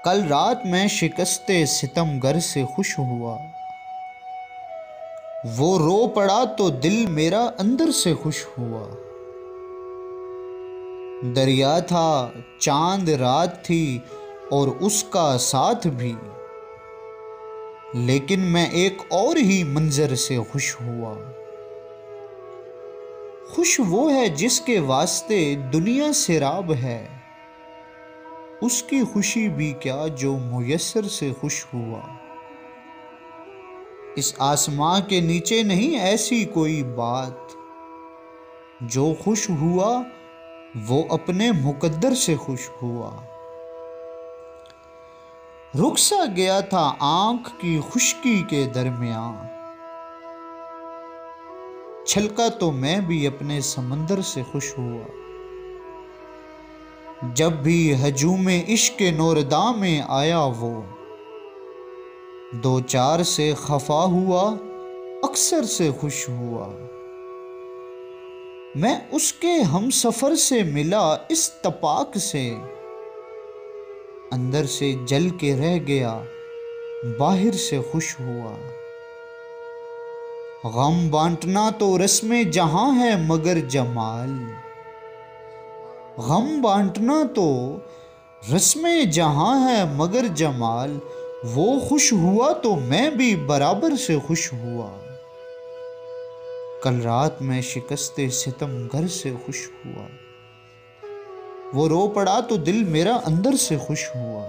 कल रात मैं शिकस्ते सितमगर से खुश हुआ। वो रो पड़ा तो दिल मेरा अंदर से खुश हुआ। दरिया था, चांद रात थी और उसका साथ भी, लेकिन मैं एक और ही मंजर से खुश हुआ। खुश वो है जिसके वास्ते दुनिया सैराब है, उसकी खुशी भी क्या जो मुयस्सर से खुश हुआ। इस आसमां के नीचे नहीं ऐसी कोई बात, जो खुश हुआ वो अपने मुकद्दर से खुश हुआ। रुक सा गया था आंख की खुश्की के दरमियान, छलका तो मैं भी अपने समंदर से खुश हुआ। जब भी हजूम इश्क नौरदा में आया वो, दो चार से खफा हुआ, अक्सर से खुश हुआ। मैं उसके हम सफर से मिला इस तपाक से, अंदर से जल के रह गया, बाहर से खुश हुआ। गम बांटना तो रस्मे जहां है मगर जमाल, गम बांटना तो रस्मे जहां है मगर जमाल। वो खुश हुआ तो मैं भी बराबर से खुश हुआ। कल रात मैं शिकस्ते सितमगर से खुश हुआ। वो रो पड़ा तो दिल मेरा अंदर से खुश हुआ।